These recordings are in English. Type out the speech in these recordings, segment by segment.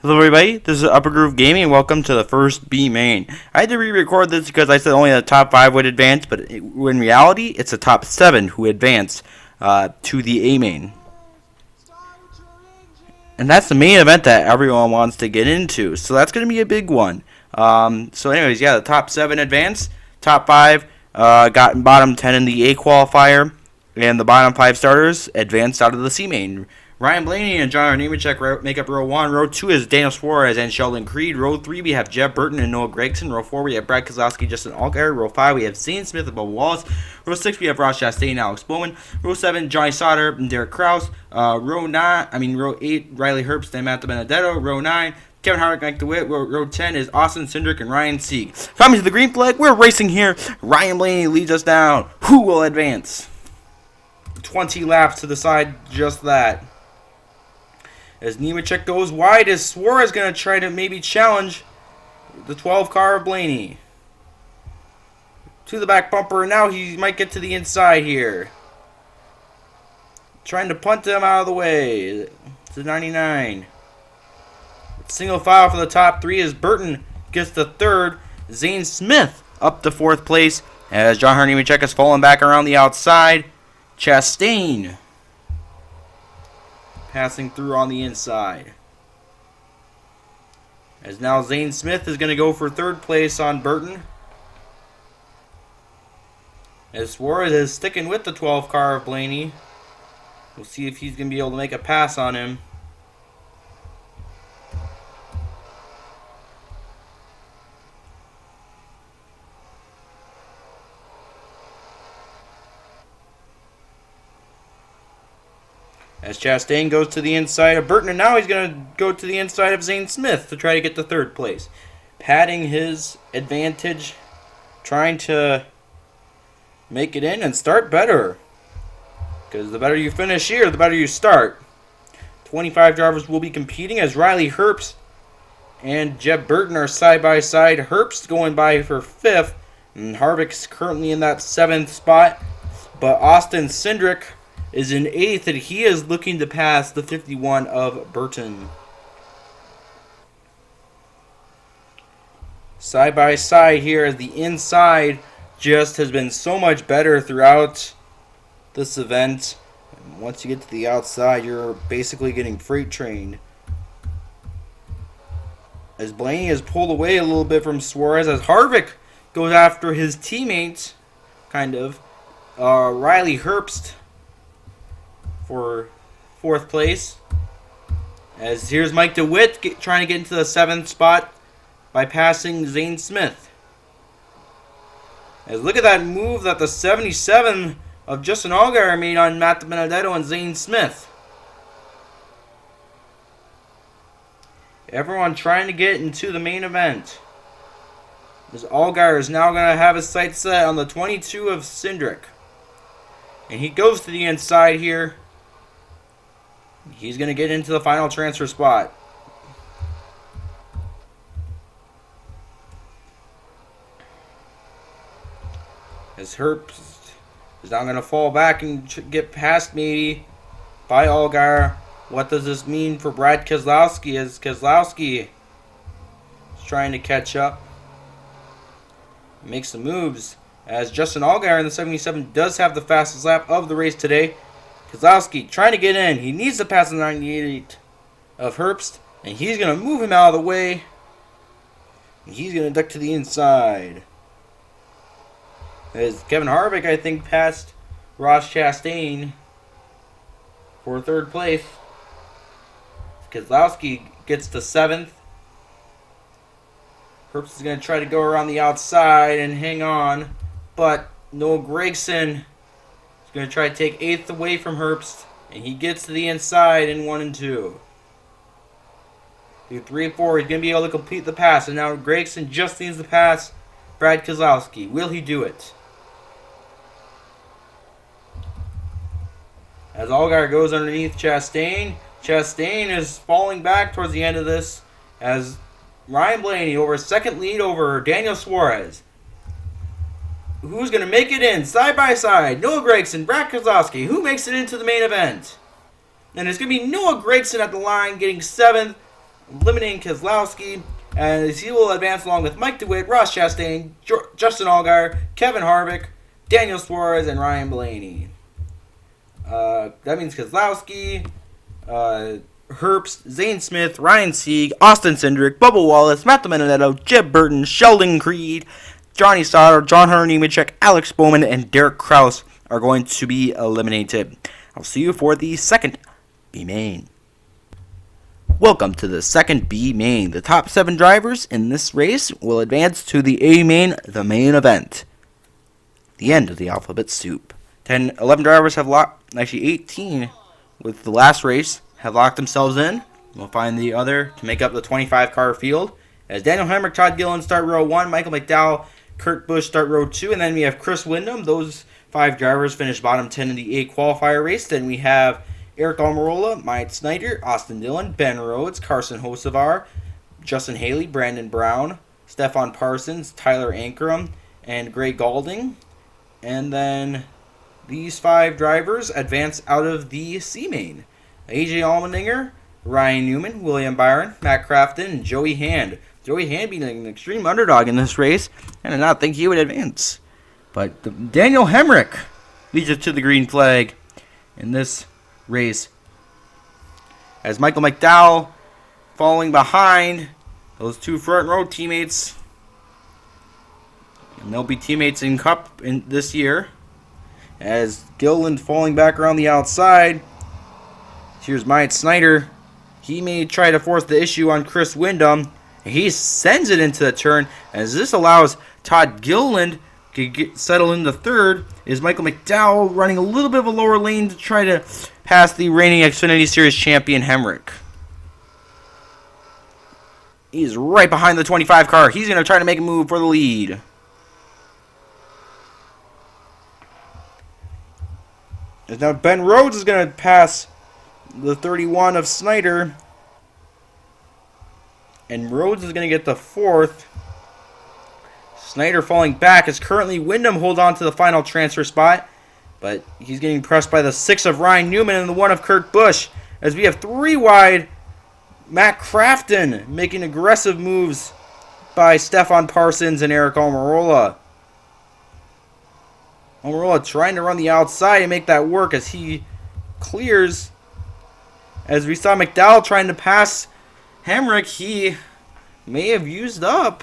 Hello everybody, this is Upper Groove Gaming and welcome to the first B main. I had to re-record this because I said only the top 5 would advance, but in reality, it's the top 7 who advance to the A main. And that's the main event that everyone wants to get into, so that's going to be a big one. So anyways, yeah, the top 7 advance, top 5 got bottom 10 in the A qualifier, and the bottom 5 starters advanced out of the C main. Ryan Blaney and John Nemechek make up row 1. Row 2 is Daniel Suarez and Sheldon Creed. Row 3 we have Jeb Burton and Noah Gregson. Row 4 we have Brad Keselowski, Justin Allgaier. Row 5 we have Zane Smith and Bubba Wallace. Row 6 we have Ross Chastain and Alex Bowman. Row 7 Johnny Sauter and Derek Kraus. Row 8 Riley Herbst and Matt Benedetto. Row 9 Kevin Harvick, Mike DeWitt. Row 10 is Austin Cindric and Ryan Sieg. Coming to the green flag, we're racing here. Ryan Blaney leads us down. Who will advance? 20 laps to decide just that. As Nemechek goes wide, is Suarez going to try to maybe challenge the 12 car of Blaney? To the back bumper, and now he might get to the inside here. Trying to punt him out of the way. To 99. Single file for the top 3 as Burton gets the 3rd. Zane Smith up to 4th place as John Nemechek is falling back around the outside. Chastain passing through on the inside. As now Zane Smith is going to go for 3rd place on Burton. As Suarez is sticking with the 12 car of Blaney. We'll see if he's going to be able to make a pass on him. As Chastain goes to the inside of Burton, and now he's going to go to the inside of Zane Smith to try to get to 3rd place. Padding his advantage, trying to make it in and start better. Because the better you finish here, the better you start. 25 drivers will be competing as Riley Herbst and Jeb Burton are side by side. Herbst going by for 5th, and Harvick's currently in that 7th spot. But Austin Cindric is in 8th, and he is looking to pass the 51 of Burton. Side by side here as the inside just has been so much better throughout this event. And once you get to the outside, you're basically getting freight trained. As Blaney is pulled away a little bit from Suarez, as Harvick goes after his teammate, kind of, Riley Herbst, for 4th place. As here's Mike DeWitt trying to get into the 7th spot by passing Zane Smith. As look at that move that the 77 of Justin Allgaier made on Matt Benedetto and Zane Smith. Everyone trying to get into the main event. As Allgaier is now going to have his sights set on the 22 of Cindric. And he goes to the inside here. He's going to get into the final transfer spot. As Herbst is now going to fall back and get past maybe by Allgaier. What does this mean for Brad Keselowski as Keselowski is trying to catch up? Make some moves as Justin Allgaier in the 77 does have the fastest lap of the race today. Keselowski trying to get in. He needs to pass the 98 of Herbst, and he's going to move him out of the way. And he's going to duck to the inside. As Kevin Harvick, I think, passed Ross Chastain for 3rd place. Keselowski gets to 7th. Herbst is going to try to go around the outside and hang on, but Noah Gregson going to try to take 8th away from Herbst, and he gets to the inside in 1 and 2. Through 3 and 4, he's going to be able to complete the pass, and now Gregson just needs to pass Brad Keselowski. Will he do it? As Allgaier goes underneath Chastain, Chastain is falling back towards the end of this as Ryan Blaney over 2nd lead over Daniel Suarez. Who's going to make it in side by side? Noah Gregson, Brad Keselowski. Who makes it into the main event? And it's going to be Noah Gregson at the line getting 7th. eliminating Keselowski, as he will advance along with Mike DeWitt, Ross Chastain, Justin Allgaier, Kevin Harvick, Daniel Suarez, and Ryan Blaney. That means Keselowski, Herbst, Zane Smith, Ryan Sieg, Austin Cindric, Bubba Wallace, Matt DiBenedetto, Jeb Burton, Sheldon Creed, Johnny Sauter, John Hunter Nemechek, Alex Bowman, and Derek Kraus are going to be eliminated. I'll see you for the second B main. Welcome to the second B main. The top 7 drivers in this race will advance to the A main, the main event. The end of the alphabet soup. 11 drivers have locked, actually 18 with the last race, have locked themselves in. We'll find the other to make up the 25 car field. As Daniel Hemrick, Todd Gilliland start row 1, Michael McDowell, Kurt Busch start row 2, and then we have Chris Windom. Those 5 drivers finish bottom 10 in the A qualifier race. Then we have Eric Almirola, Myatt Snyder, Austin Dillon, Ben Rhodes, Carson Hocevar, Justin Haley, Brandon Brown, Stefan Parsons, Tyler Ankrum, and Gray Galding. And then these 5 drivers advance out of the C main. AJ Allmendinger, Ryan Newman, William Byron, Matt Crafton, and Joey Hand. Joey Hand being an extreme underdog in this race, and I did not think he would advance. But Daniel Hemrick leads us to the green flag in this race. As Michael McDowell falling behind those 2 front row teammates. And they'll be teammates in Cup this year. As Gilliland falling back around the outside. Here's Myatt Snyder. He may try to force the issue on Chris Windom. He sends it into the turn, as this allows Todd Gilliland to settle into third. Is Michael McDowell running a little bit of a lower lane to try to pass the reigning Xfinity Series champion Hemrick. He's right behind the 25 car. He's going to try to make a move for the lead. As now Ben Rhodes is going to pass the 31 of Snyder. And Rhodes is going to get the 4th. Snyder falling back as currently Windom holds on to the final transfer spot. But he's getting pressed by the 6 of Ryan Newman and the 1 of Kurt Busch. As we have 3 wide. Matt Crafton making aggressive moves by Stefan Parsons and Eric Almirola. Almirola trying to run the outside and make that work as he clears. As we saw McDowell trying to pass Hemrick, he may have used up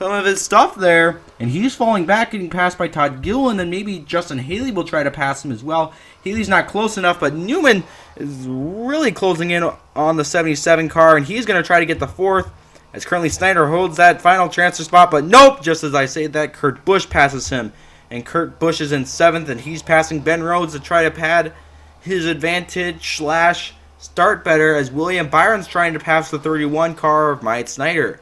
some of his stuff there. And he's falling back, getting passed by Todd Gilliland, and maybe Justin Haley will try to pass him as well. Haley's not close enough, but Newman is really closing in on the 77 car, and he's going to try to get the 4th. As currently Snyder holds that final transfer spot, but nope, just as I say that, Kurt Busch passes him. And Kurt Busch is in 7th, and he's passing Ben Rhodes to try to pad his advantage / start better, as William Byron's trying to pass the 31 car of Myatt Snyder.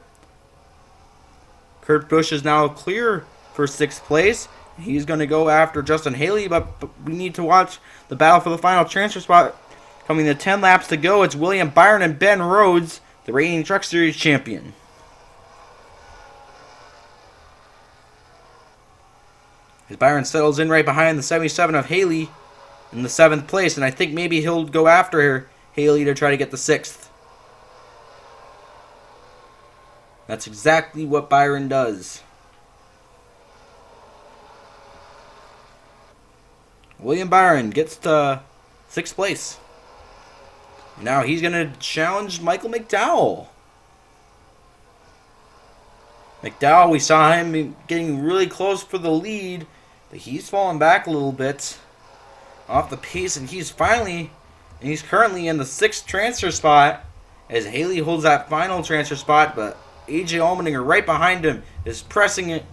Kurt Busch is now clear for 6th place. He's going to go after Justin Haley, but we need to watch the battle for the final transfer spot. Coming to 10 laps to go, it's William Byron and Ben Rhodes, the reigning Truck Series champion. As Byron settles in right behind the 77 of Haley in the 7th place, and I think maybe he'll go after Haley to try to get the 6th. That's exactly what Byron does. William Byron gets to 6th place. Now he's going to challenge Michael McDowell. McDowell, we saw him getting really close for the lead, but he's fallen back a little bit off the pace, and he's currently in the 6th transfer spot as Haley holds that final transfer spot, but AJ Allmendinger right behind him is pressing it,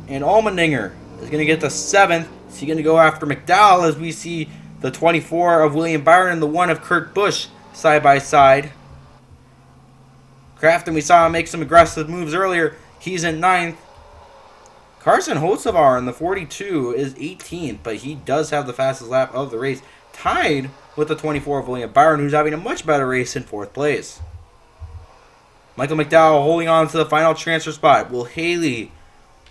and Allmendinger is going to get the 7th. Is he going to go after McDowell, as we see the 24 of William Byron and the 1 of Kurt Busch side by side? Crafton, we saw him make some aggressive moves earlier. He's in 9th. Carson Hocevar in the 42 is 18th, but he does have the fastest lap of the race, tied with the 24 of William Byron, who's having a much better race in 4th place. Michael McDowell holding on to the final transfer spot. Will Haley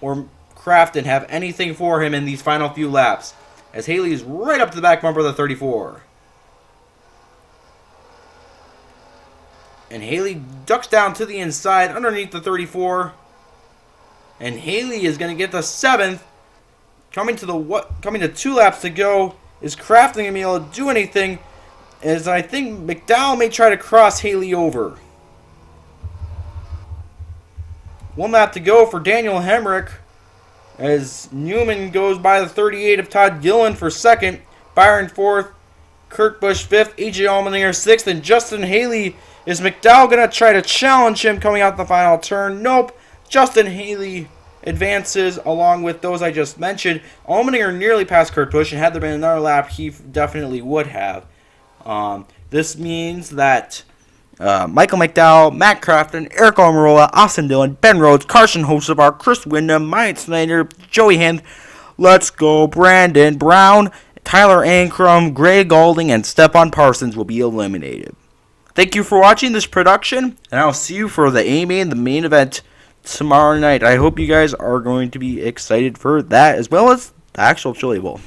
or Crafton have anything for him in these final few laps? As Haley is right up to the back bumper of the 34. And Haley ducks down to the inside underneath the 34. And Haley is going to get the 7th. Coming to 2 laps to go. Is Kraft going to be able to do anything? As I think McDowell may try to cross Haley over. 1 lap to go for Daniel Hemrick. As Newman goes by the 38 of Todd Gillen for 2nd. Byron 4th. Kurt Busch 5th. AJ Allmendinger 6th. And Justin Haley. Is McDowell going to try to challenge him coming out the final turn? Nope. Justin Haley advances along with those I just mentioned. Allmendinger nearly passed Kurt Busch, and had there been another lap, he definitely would have. This means that Michael McDowell, Matt Crafton, Eric Almirola, Austin Dillon, Ben Rhodes, Carson Hocevar, Chris Windham, Mike Snyder, Joey Hand, Let's Go, Brandon Brown, Tyler Ankrum, Greg Golding, and Stephon Parsons will be eliminated. Thank you for watching this production, and I'll see you for the A-Main, the main event, tomorrow night. I hope you guys are going to be excited for that, as well as the actual Chili Bowl.